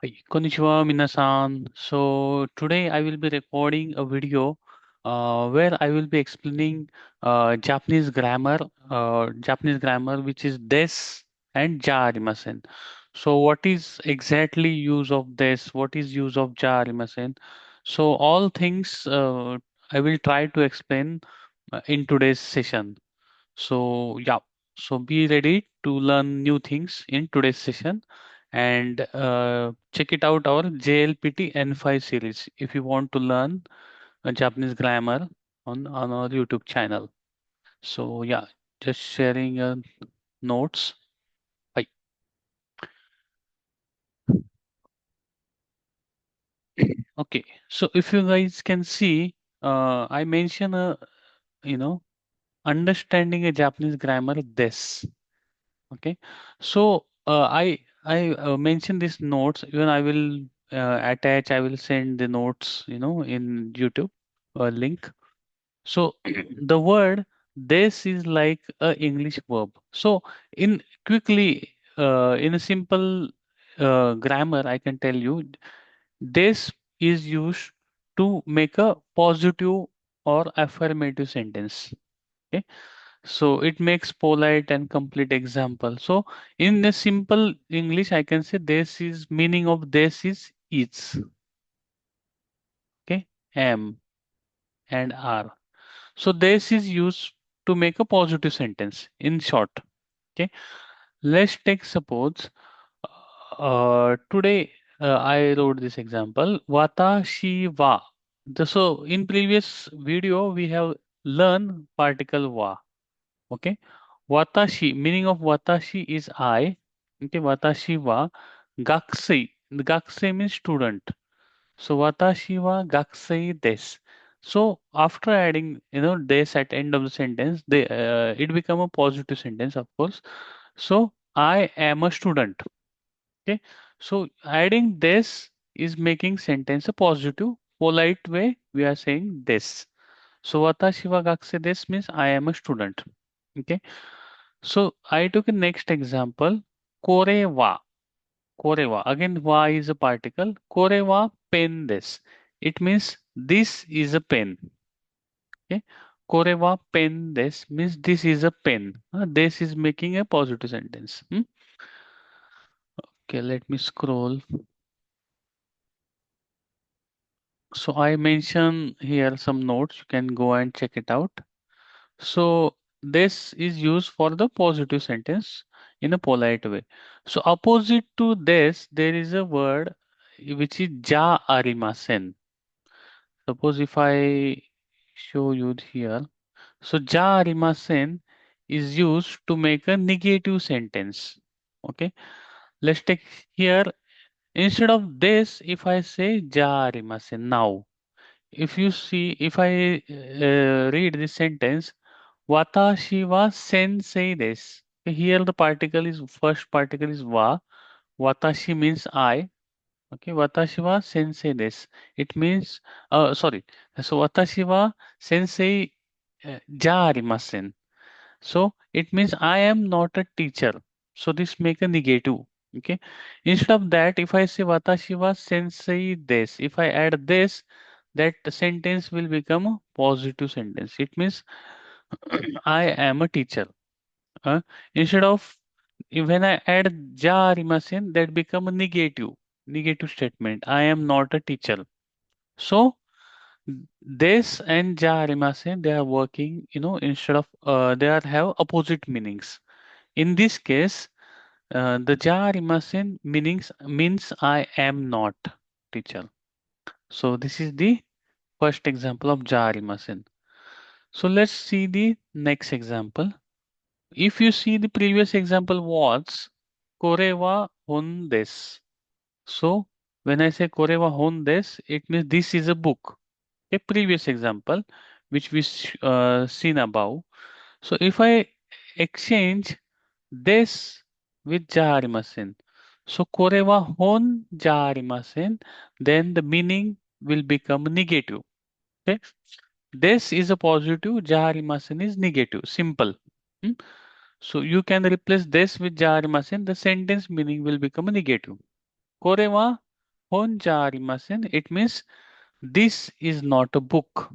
Hi, konnichiwa, minasan. So today I will be recording a video where I will be explaining Japanese grammar which is des and ja arimasen. So what is exactly use of des? What is use of ja arimasen? So all things I will try to explain in today's session. So yeah, so be ready to learn new things in today's session and check it out our JLPT N5 series if you want to learn Japanese grammar on our YouTube channel. So yeah, just sharing notes. Hi. Okay, so if you guys can see, I mention you know understanding a Japanese grammar this. Okay, so I mentioned these notes. Even I will attach. I will send the notes. In YouTube link. So the word this is like a English verb. So in quickly in a simple grammar, I can tell you this is used to make a positive or affirmative sentence. Okay, so it makes polite and complete example. So in a simple English, I can say this is meaning of this is. Okay, am and are. So this is used to make a positive sentence. In short, okay. Let's take suppose today I wrote this example. Watashi wa. So in previous video we have learned particle wa. Okay. Watashi, meaning of watashi is I. Okay, watashi wa gakusei. The gakusei means student. So watashi wa gakusei desu. So after adding, des at end of the sentence, it become a positive sentence, of course. So I am a student. Okay. So adding this is making sentence a positive, polite way. We are saying this. So watashi wa gakusei desu means I am a student. Okay. So I took a next example. Korewa. Korewa. Again, wa is a particle. Korewa pen this. It means this is a pen. Okay. Korewa pen this means this is a pen. This is making a positive sentence. Okay, let me scroll. So I mention here some notes. You can go and check it out. So this is used for the positive sentence in a polite way. So opposite to this, there is a word which is ja arimasen. Suppose if I show you here, so ja arimasen is used to make a negative sentence. Okay, let's take here instead of this, if I say ja arimasen now, if I read this sentence, watashi wa sensei desu. Here the particle is first particle is wa. Watashi means I. Okay, watashi wa sensei desu. It means sorry. So watashi wa sensei ja arimasen. So it means I am not a teacher. So this make a negative. Okay. Instead of that, if I say watashi wa sensei desu, if I add this, that sentence will become a positive sentence. It means I am a teacher. Uh, Instead of when I add ja rimasen, that become a negative statement. I am not a teacher. So this and ja rimasen, they are working, instead of they are have opposite meanings. In this case, the ja rimasen means I am not teacher. So this is the first example of ja rimasen. So let's see the next example. If you see the previous example was Korewa Hondes. So when I say Korewa Hondes, it means this is a book. A previous example which we seen above. So if I exchange this with jaharimasen, so Korewa hon jaharimasen, then the meaning will become negative. Okay, this is a positive, jaharimasen is negative. Simple. Hmm? So you can replace this with jaharimasen. The sentence meaning will become negative. Korewa Honjarimasen, it means this is not a book.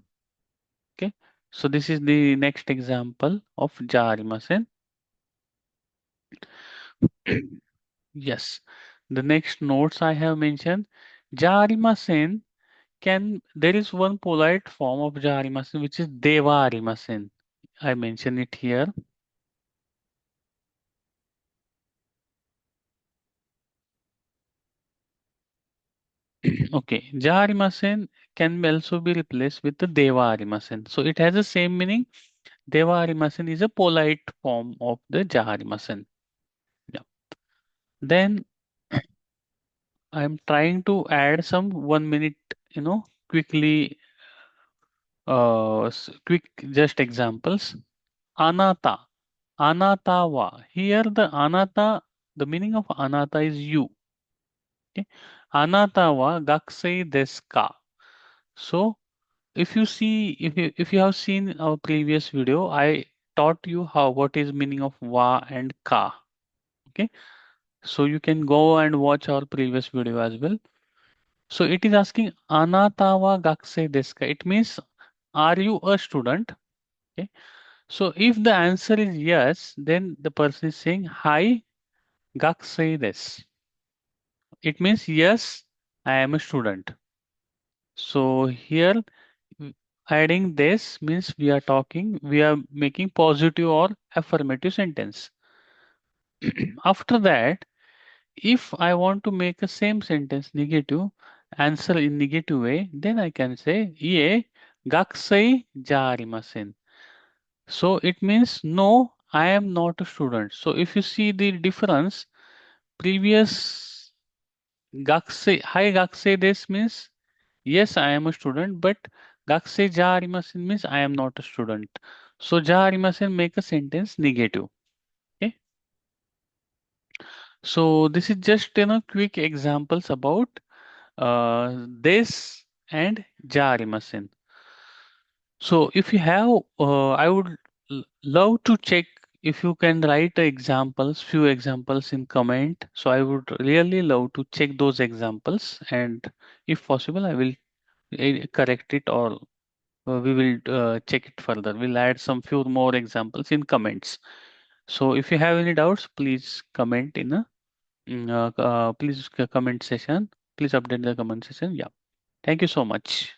Okay. So this is the next example of jarimasen. Yes. The next notes I have mentioned. Jarimasen there is one polite form of jarimasen which is devarimasen. I mention it here. Okay. Jarimasen can also be replaced with the devarimasen. So it has the same meaning. Devarimasen is a polite form of the jarimasen. Yeah. Then I'm trying to add some 1 minute, quickly, quick just examples. Anata, anatawa. Here the anata, the meaning of anata is you. Okay. Anatawa gakusei desu ka. So if you have seen our previous video, I taught you what is meaning of wa and ka. Okay. So you can go and watch our previous video as well. So it is asking Anatawa Gakse desu ka? It means, are you a student? Okay. So if the answer is yes, then the person is saying Hi Gakse desu. It means yes, I am a student. So here adding this means we are making positive or affirmative sentence. After that, if I want to make a same sentence negative, answer in negative way, then I can say Ie gakusei jarimasen. So it means no, I am not a student. So if you see the difference, previous gakusei this means yes, I am a student, but gakusei jarimasen means I am not a student. So jarimasen make a sentence negative. Okay. So this is just quick examples about this and jarimasen. So if you have, I would love to check if you can write few examples in comment. So I would really love to check those examples, and if possible, I will correct it, or we will check it further. We'll add some few more examples in comments. So if you have any doubts, please comment in a comment session. Please update the comment session. Yeah. Thank you so much.